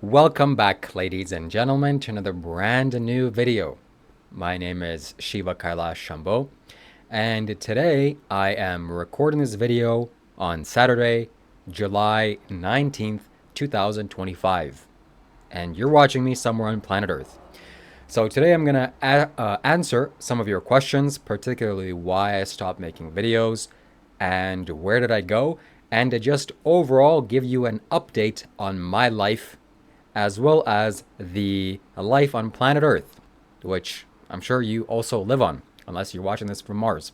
Welcome back, ladies and gentlemen, to another brand new video. My name is Shiva Kailash Shambho, and today I am recording this video on Saturday, July 19th, 2025. And you're watching me somewhere on planet Earth. So today I'm going to answer some of your questions, particularly why I stopped making videos and where did I go, and to just overall give you an update on my life as well as the life on planet Earth, which I'm sure you also live on, unless you're watching this from Mars.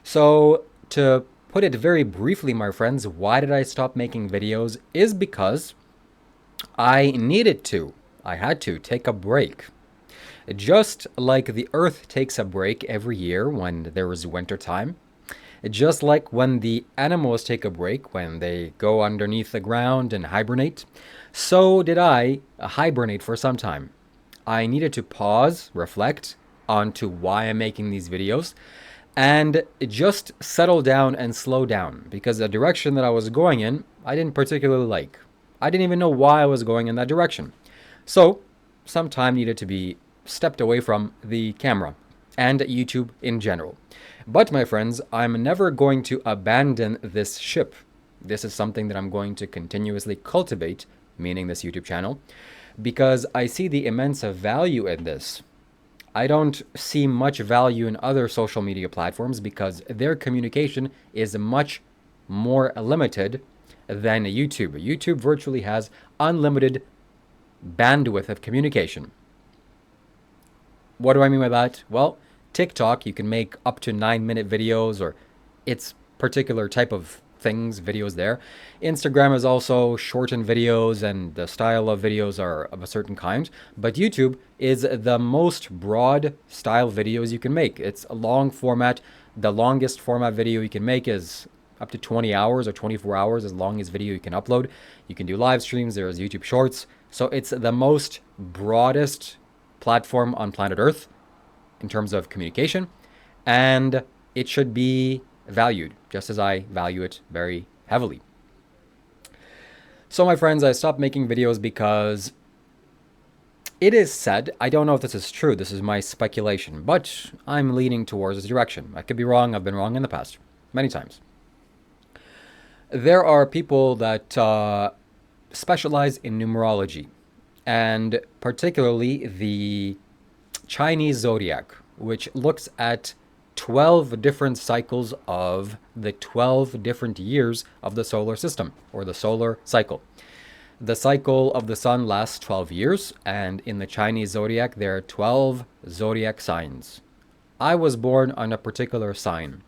So, to put it very briefly, my friends, why did I stop making videos is because I needed to. I had to take a break. Just like the Earth takes a break every year when there is winter time, just like when the animals take a break when they go underneath the ground and hibernate, so did I hibernate for some time. I needed to pause, reflect onto why I'm making these videos, and just settle down and slow down because the direction that I was going in, I didn't particularly like. I didn't even know why I was going in that direction. So, some time needed to be stepped away from the camera and YouTube in general. But my friends, I'm never going to abandon this ship. This is something that I'm going to continuously cultivate, meaning this YouTube channel, because I see the immense value in this. I don't see much value in other social media platforms because their communication is much more limited than YouTube. YouTube virtually has unlimited bandwidth of communication. What do I mean by that? Well, TikTok, you can make up to 9-minute videos or its particular type of things, videos there. Instagram is also shortened videos and the style of videos are of a certain kind. But YouTube is the most broad style videos you can make. It's a long format. The longest format video you can make is up to 20 hours or 24 hours as long as video you can upload. You can do live streams. There's YouTube Shorts. So it's the most broadest platform on planet Earth in terms of communication, and it should be valued just as I value it very heavily. So my friends, I stopped making videos because it is said, I don't know if this is true, this is my speculation, but I'm leaning towards this direction. I could be wrong, I've been wrong in the past, many times. There are people that specialize in numerology, and particularly the Chinese Zodiac, which looks at 12 different cycles of the 12 different years of the solar system, or the solar cycle. The cycle of the sun lasts 12 years, and in the Chinese Zodiac, there are 12 zodiac signs. I was born on a particular sign.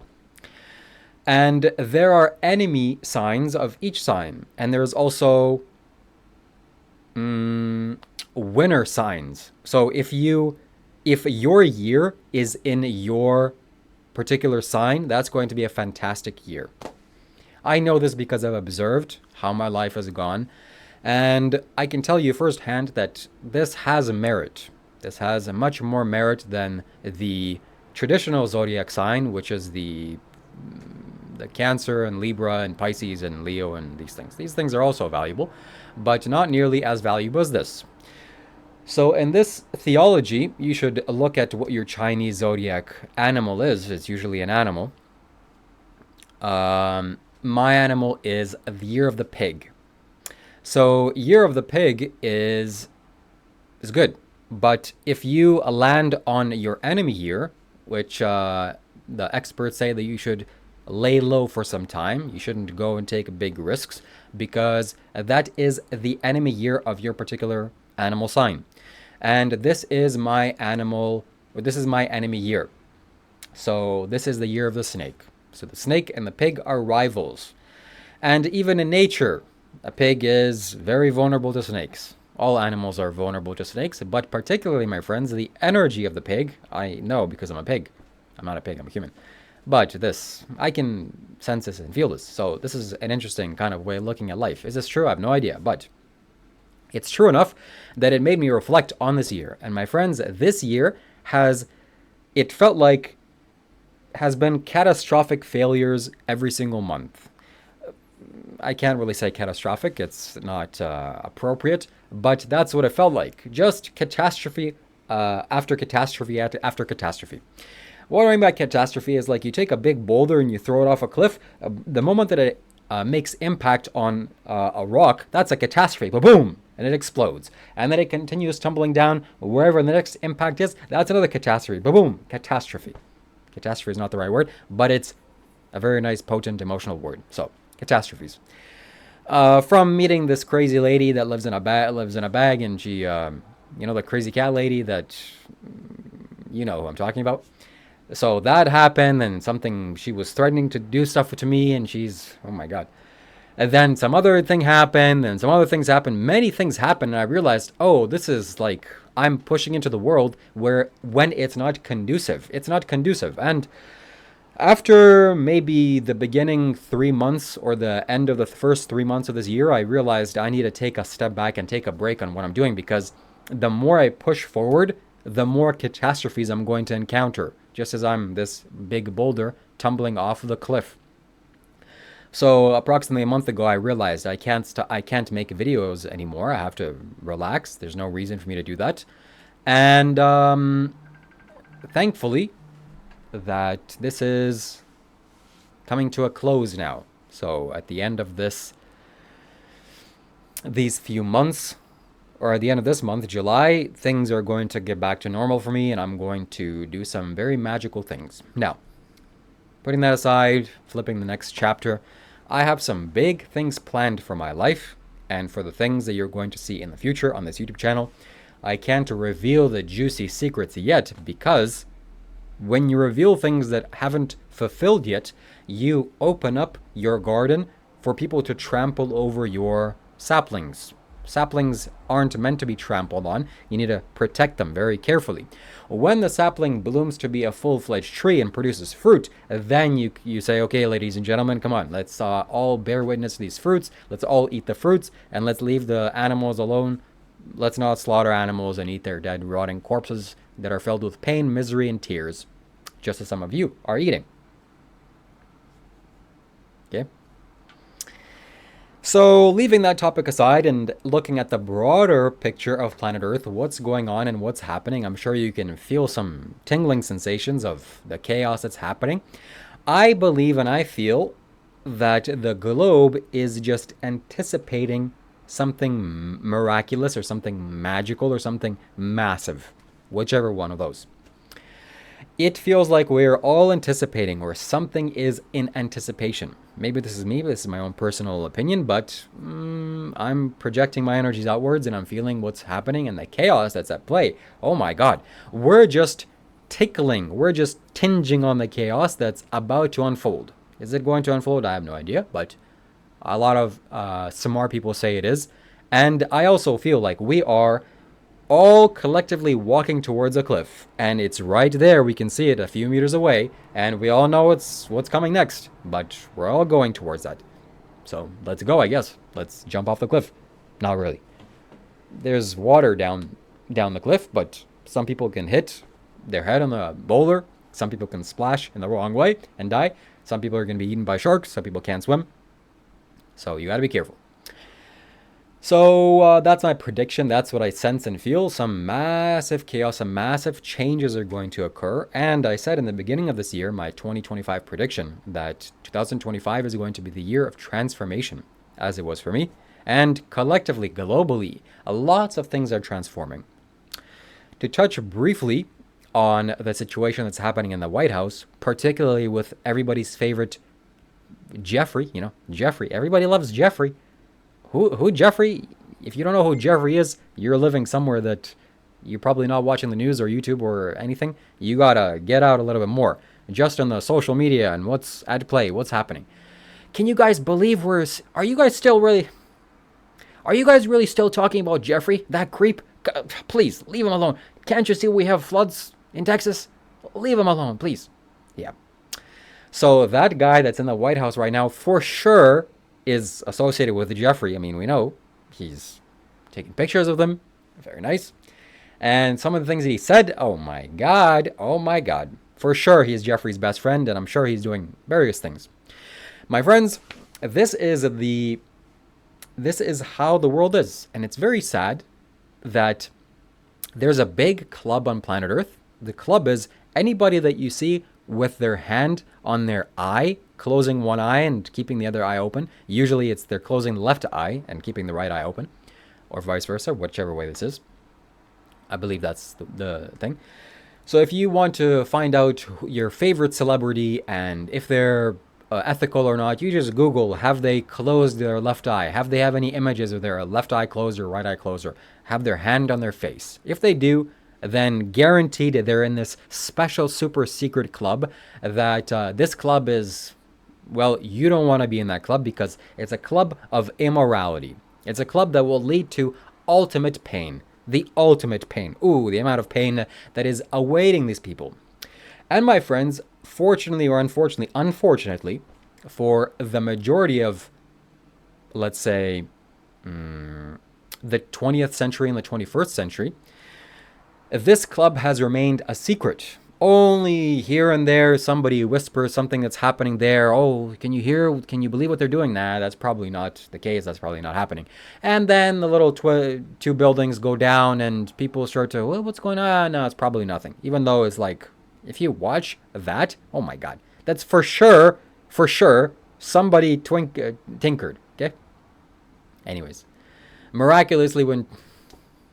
And there are enemy signs of each sign, and there's also winner signs. So if your year is in your particular sign, that's going to be a fantastic year. I know this because I've observed how my life has gone, and I can tell you firsthand that this has a merit. This has a much more merit than the traditional zodiac sign, which is the Cancer and Libra and Pisces and Leo and these things. These things are also valuable, but not nearly as valuable as this. So in this theology, you should look at what your Chinese zodiac animal is. It's usually an animal. My animal is the year of the pig. So year of the pig is good. But if you land on your enemy year, which the experts say that you should lay low for some time, you shouldn't go and take big risks because that is the enemy year of your particular animal sign. And this is my enemy year. So this is the year of the snake. So the snake and the pig are rivals. And even in nature, a pig is very vulnerable to snakes. All animals are vulnerable to snakes, but particularly, my friends, the energy of the pig, I know because I'm a pig. I'm not a pig, I'm a human. But this, I can sense this and feel this. So this is an interesting kind of way of looking at life. Is this true? I have no idea, but it's true enough that it made me reflect on this year. And my friends, this year it felt like, has been catastrophic failures every single month. I can't really say catastrophic. It's not appropriate, but that's what it felt like. Just catastrophe after catastrophe after catastrophe. What I mean by catastrophe is like you take a big boulder and you throw it off a cliff. The moment that it makes impact on a rock, that's a catastrophe. Boom! And it explodes. And then it continues tumbling down wherever the next impact is. That's another catastrophe. Boom! Catastrophe. Catastrophe is not the right word, but it's a very nice, potent, emotional word. So, catastrophes. From meeting this crazy lady that lives in a bag, and she, the crazy cat lady that, you know who I'm talking about. So that happened, and she was threatening to do stuff to me, and oh my God. And then some other thing happened, and some other things happened. Many things happened, and I realized, oh, this is like, I'm pushing into the world when it's not conducive. It's not conducive. And after maybe the beginning 3 months or the end of the first 3 months of this year, I realized I need to take a step back and take a break on what I'm doing, because the more I push forward, the more catastrophes I'm going to encounter, just as I'm this big boulder tumbling off the cliff. So approximately a month ago, I realized I can't make videos anymore. I have to relax. There's no reason for me to do that. And thankfully, that this is coming to a close now. So at the end of these few months, or at the end of this month, July, things are going to get back to normal for me, and I'm going to do some very magical things. Now, putting that aside, flipping the next chapter, I have some big things planned for my life and for the things that you're going to see in the future on this YouTube channel. I can't reveal the juicy secrets yet, because when you reveal things that haven't fulfilled yet, you open up your garden for people to trample over your saplings. Saplings aren't meant to be trampled on. You need to protect them very carefully. When the sapling blooms to be a full-fledged tree and produces fruit, then you say, okay, ladies and gentlemen, come on, let's all bear witness to these fruits. Let's all eat the fruits, and let's leave the animals alone. Let's not slaughter animals and eat their dead, rotting corpses that are filled with pain, misery, and tears, just as some of you are eating. Okay? So, leaving that topic aside and looking at the broader picture of planet Earth, what's going on and what's happening, I'm sure you can feel some tingling sensations of the chaos that's happening. I believe and I feel that the globe is just anticipating something miraculous or something magical or something massive, whichever one of those. It feels like we're all anticipating, or something is in anticipation. Maybe this is me, but this is my own personal opinion, but I'm projecting my energies outwards, and I'm feeling what's happening and the chaos that's at play. Oh my God. We're just tinging on the chaos that's about to unfold. Is it going to unfold? I have no idea, but a lot of smart people say it is. And I also feel like we are all collectively walking towards a cliff, and it's right there. We can see it a few meters away, and we all know what's coming next, but we're all going towards that. So let's go, I guess. Let's jump off the cliff. Not really. There's water down the cliff, but some people can hit their head on the boulder. Some people can splash in the wrong way and die. Some people are going to be eaten by sharks. Some people can't swim. So you got to be careful. So that's my prediction. That's what I sense and feel. Some massive chaos, some massive changes are going to occur. And I said in the beginning of this year, my 2025 prediction, that 2025 is going to be the year of transformation, as it was for me. And collectively, globally, lots of things are transforming. To touch briefly on the situation that's happening in the White House, particularly with everybody's favorite Jeffrey, Jeffrey. Everybody loves Jeffrey. Who Jeffrey? If you don't know who Jeffrey is, you're living somewhere that you're probably not watching the news or YouTube or anything. You gotta get out a little bit more, just on the social media and what's at play, what's happening. Can you guys believe are you guys really still talking about Jeffrey, that creep? Please, leave him alone. Can't you see we have floods in Texas? Leave him alone, please. Yeah. So that guy that's in the White House right now, for sure, is associated with Jeffrey. I mean, we know he's taking pictures of them. Very nice. And some of the things he said, oh my God. For sure, he's Jeffrey's best friend, and I'm sure he's doing various things. My friends, This is the this is how the world is, and it's very sad that there's a big club on planet Earth. The club is anybody that you see with their hand on their eye, closing one eye and keeping the other eye open. Usually it's they're closing the left eye and keeping the right eye open, or vice versa, whichever way this is. I believe that's the thing. So if you want to find out your favorite celebrity and if they're ethical or not, you just Google, have they closed their left eye? Have they have any images of their left eye closed or right eye closed, or have their hand on their face? If they do, then guaranteed they're in this special super secret club that this club is, well, you don't want to be in that club because it's a club of immorality. It's a club that will lead to ultimate pain. The ultimate pain. Ooh, the amount of pain that is awaiting these people. And my friends, fortunately or unfortunately, for the majority of, let's say, the 20th century and the 21st century, this club has remained a secret. Only here and there somebody whispers something that's happening there. Oh, can you hear? Can you believe what they're doing? Nah, that's probably not the case. That's probably not happening. And then the little two buildings go down and people start to, well, what's going on? No, it's probably nothing. Even though it's like, if you watch that, oh my God, that's for sure, somebody tinkered, okay? Anyways, miraculously when,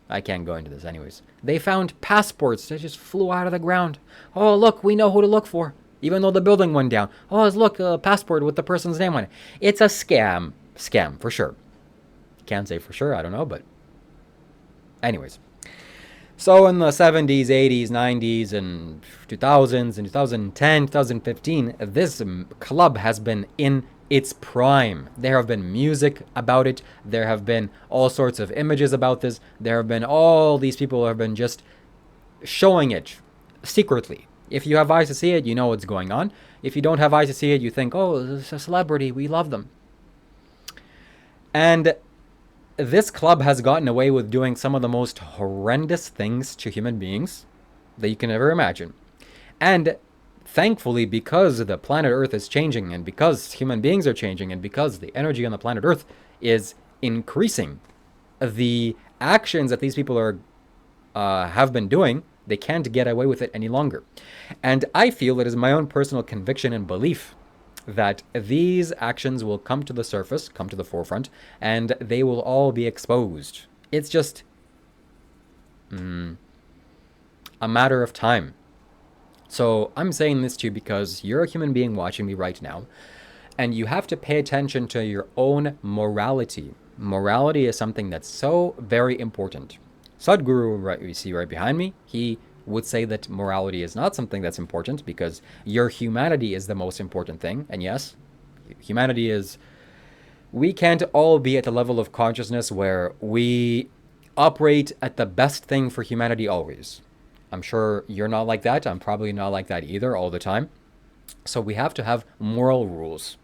I can't go into this anyways. They found passports that just flew out of the ground. Oh, look, we know who to look for. Even though the building went down. Oh, look, a passport with the person's name on it. It's a scam. Scam, for sure. Can't say for sure, I don't know, but anyways. So in the 70s, 80s, 90s, and 2000s, and 2010, 2015, this club has been in its prime. There have been music about it. There have been all sorts of images about this. There have been all these people who have been just showing it secretly. If you have eyes to see it, you know what's going on. If you don't have eyes to see it, you think, oh, it's a celebrity. We love them. And this club has gotten away with doing some of the most horrendous things to human beings that you can ever imagine. And thankfully, because the planet Earth is changing and because human beings are changing and because the energy on the planet Earth is increasing, the actions that these people are have been doing, they can't get away with it any longer. And I feel it is my own personal conviction and belief that these actions will come to the surface, come to the forefront, and they will all be exposed. It's just a matter of time. So I'm saying this to you because you're a human being watching me right now, and you have to pay attention to your own morality. Morality is something that's so very important. Sadhguru, right, you see right behind me, he would say that morality is not something that's important because your humanity is the most important thing. And yes, humanity is, we can't all be at the level of consciousness where we operate at the best thing for humanity always. I'm sure you're not like that. I'm probably not like that either all the time. So we have to have moral rules.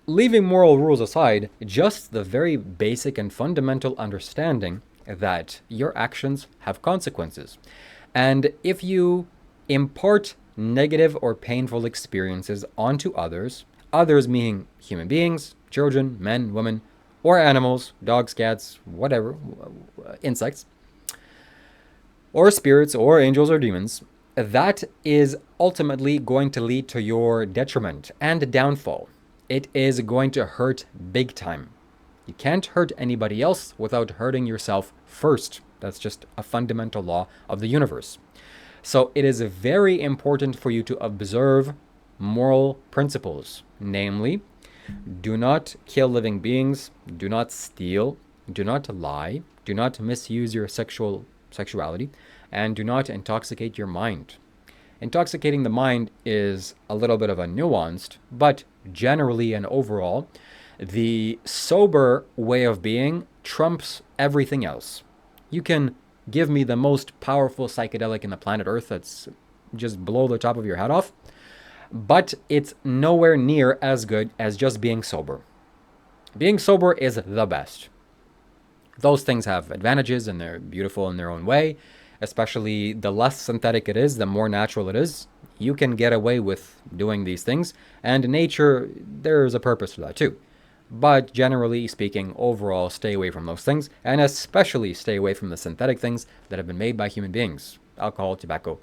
Leaving moral rules aside, just the very basic and fundamental understanding that your actions have consequences. And if you impart negative or painful experiences onto others, others meaning human beings, children, men, women, or animals, dogs, cats, whatever, insects, or spirits, or angels, or demons, that is ultimately going to lead to your detriment and downfall. It is going to hurt big time. You can't hurt anybody else without hurting yourself first. That's just a fundamental law of the universe. So it is very important for you to observe moral principles. Namely, do not kill living beings, do not steal, do not lie, do not misuse your sexuality, and do not intoxicate your mind. Intoxicating the mind is a little bit of a nuanced, but generally and overall, the sober way of being trumps everything else. You can give me the most powerful psychedelic in the planet Earth that's just blow the top of your head off, but it's nowhere near as good as just being sober. Being sober is the best. Those things have advantages and they're beautiful in their own way, especially the less synthetic it is, the more natural it is, you can get away with doing these things. And nature, there's a purpose for that too. But generally speaking, overall, stay away from those things, and especially stay away from the synthetic things that have been made by human beings. Alcohol, tobacco.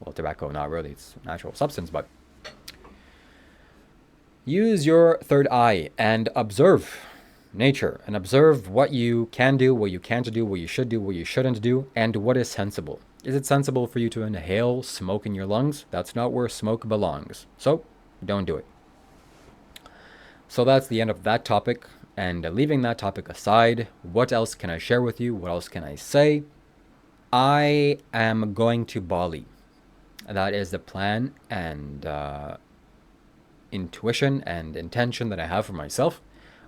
Well, tobacco, not really, it's a natural substance, but use your third eye and observe nature and observe what you can do, what you can't do, what you should do, what you shouldn't do, and what is sensible. Is it sensible for you to inhale smoke in your lungs? That's not where smoke belongs. So, don't do it. So that's the end of that topic. And leaving that topic aside, what else can I share with you? What else can I say? I am going to Bali. That is the plan and intuition and intention that I have for myself.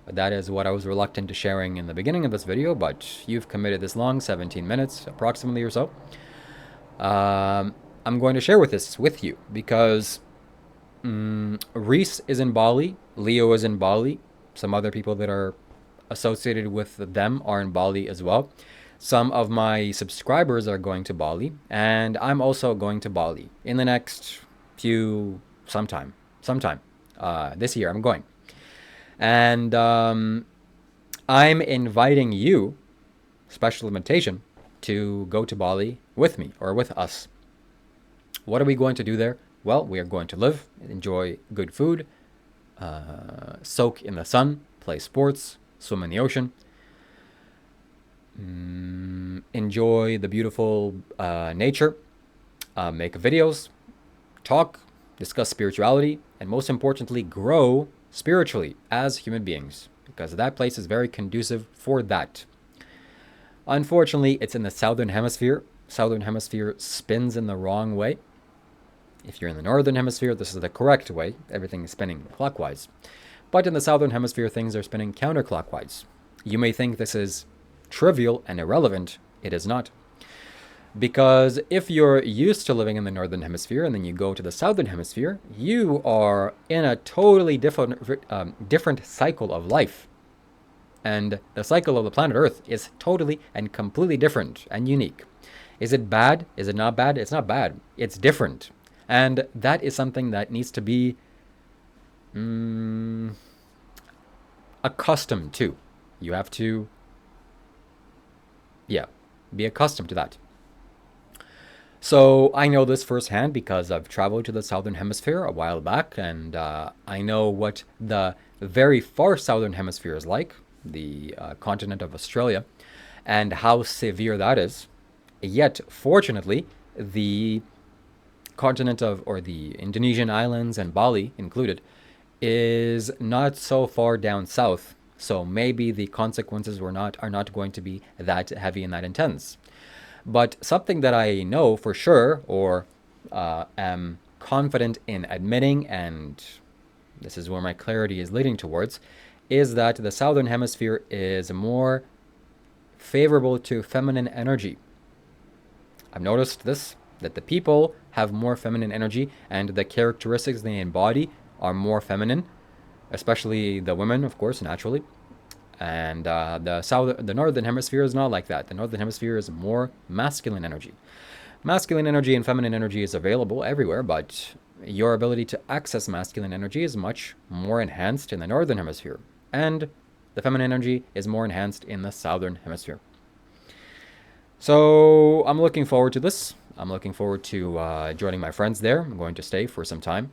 That is what I was reluctant to sharing in the beginning of this video, but you've committed this long, 17 minutes approximately or so. I'm going to share this with you because Reese is in Bali, Leo is in Bali, some other people that are associated with them are in Bali as well. Some of my subscribers are going to Bali, and I'm also going to Bali in the next sometime this year I'm going. And I'm inviting you, special invitation, to go to Bali with me or with us. What are we going to do there? Well, we are going to live, enjoy good food, soak in the sun, play sports, swim in the ocean, enjoy the beautiful nature, make videos, talk, discuss spirituality, and most importantly, grow spiritually as human beings, because that place is very conducive for that. Unfortunately, it's in the southern hemisphere. Southern hemisphere spins in the wrong way. If you're in the northern hemisphere, this is the correct way. Everything is spinning clockwise. But in the southern hemisphere, things are spinning counterclockwise. You may think this is trivial and irrelevant. It is not. Because if you're used to living in the northern hemisphere and then you go to the southern hemisphere, you are in a totally different cycle of life. And the cycle of the planet Earth is totally and completely different and unique. Is it bad? Is it not bad? It's not bad. It's different. And that is something that needs to be accustomed to. You have to, be accustomed to that. So I know this firsthand because I've traveled to the southern hemisphere a while back, and I know what the very far southern hemisphere is like, the continent of Australia, and how severe that is. Yet, fortunately, the continent or the Indonesian islands and Bali included is not so far down south, so maybe the consequences are not going to be that heavy and that intense. But something that I know for sure, or am confident in admitting, and this is where my clarity is leading towards, is that the southern hemisphere is more favorable to feminine energy. I've noticed this, that the people have more feminine energy, and the characteristics they embody are more feminine, especially the women, of course, naturally. And the northern hemisphere is not like that. The northern hemisphere is more masculine energy. Masculine energy and feminine energy is available everywhere, but your ability to access masculine energy is much more enhanced in the northern hemisphere, and the feminine energy is more enhanced in the southern hemisphere. So I'm looking forward to this. I'm looking forward to joining my friends there. I'm going to stay for some time.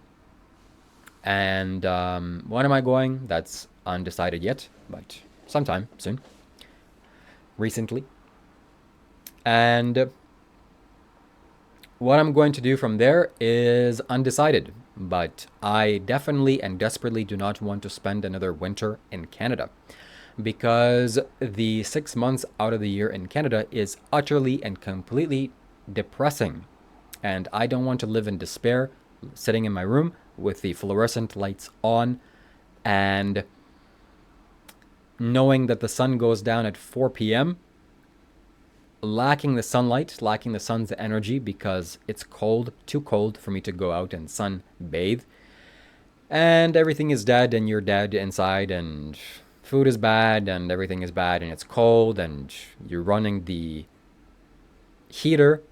And when am I going? That's undecided yet, but sometime soon. Recently. And what I'm going to do from there is undecided, but I definitely and desperately do not want to spend another winter in Canada, because the 6 months out of the year in Canada is utterly and completely depressing, and I don't want to live in despair sitting in my room with the fluorescent lights on and knowing that the sun goes down at 4 p.m., lacking the sunlight, lacking the sun's energy because it's cold, too cold for me to go out and sun bathe, and everything is dead and you're dead inside, and food is bad and everything is bad and it's cold and you're running the heater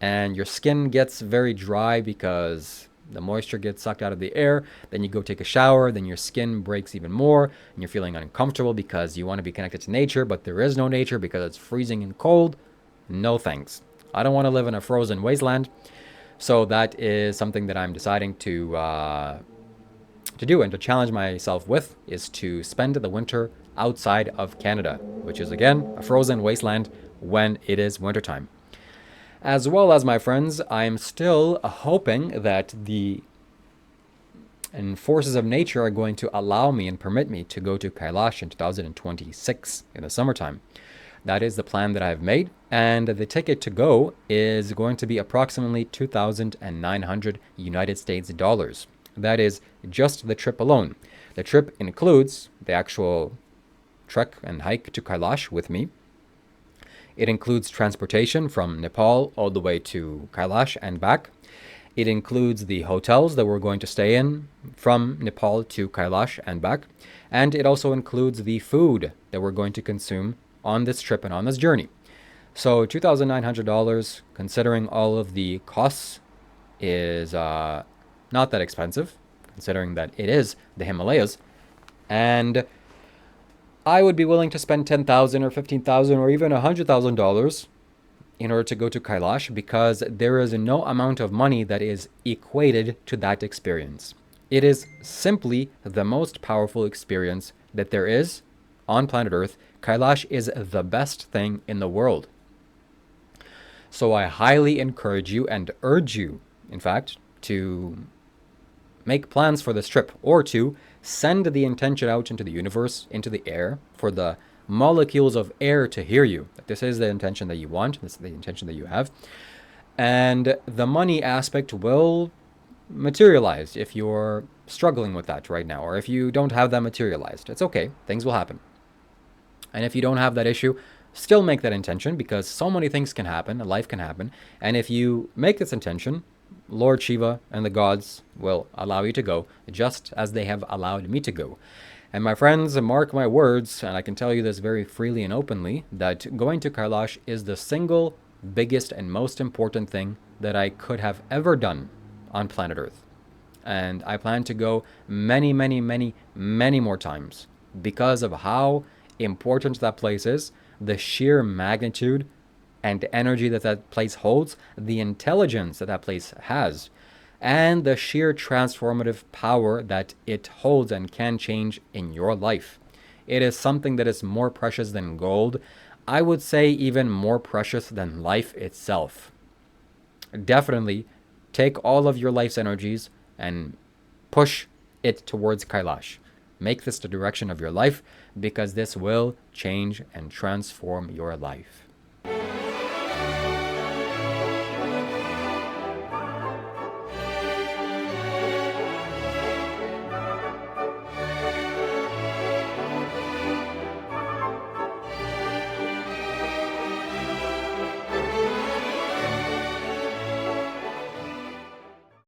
and your skin gets very dry because the moisture gets sucked out of the air. Then you go take a shower, then your skin breaks even more, and you're feeling uncomfortable because you want to be connected to nature, but there is no nature because it's freezing and cold. No thanks. I don't want to live in a frozen wasteland. So that is something that I'm deciding to do and to challenge myself with, is to spend the winter outside of Canada, which is again a frozen wasteland when it is wintertime. As well as, my friends, I'm still hoping that the forces of nature are going to allow me and permit me to go to Kailash in 2026 in the summertime. That is the plan that I've made, and the ticket to go is going to be approximately 2,900 United States dollars. That is just the trip alone. The trip includes the actual trek and hike to Kailash with me. It includes transportation from Nepal all the way to Kailash and back. It includes the hotels that we're going to stay in from Nepal to Kailash and back. And it also includes the food that we're going to consume on this trip and on this journey. So $2,900, considering all of the costs, is not that expensive, considering that it is the Himalayas. And I would be willing to spend $10,000 or $15,000 or even $100,000 in order to go to Kailash, because there is no amount of money that is equated to that experience. It is simply the most powerful experience that there is on planet Earth. Kailash is the best thing in the world. So I highly encourage you and urge you, in fact, to make plans for this trip, or to send the intention out into the universe, into the air, for the molecules of air to hear you. This is the intention that you want. This is the intention that you have. And the money aspect will materialize if you're struggling with that right now, or if you don't have that materialized. It's okay. Things will happen. And if you don't have that issue, still make that intention, because so many things can happen, life can happen. And if you make this intention, Lord Shiva and the gods will allow you to go, just as they have allowed me to go. And my friends, mark my words, and I can tell you this very freely and openly, that going to Kailash is the single biggest and most important thing that I could have ever done on planet Earth. And I plan to go many, many, many, many more times, because of how important that place is, the sheer magnitude and energy that that place holds, the intelligence that that place has, and the sheer transformative power that it holds and can change in your life. It is something that is more precious than gold. I would say even more precious than life itself. Definitely take all of your life's energies and push it towards Kailash. Make this the direction of your life, because this will change and transform your life.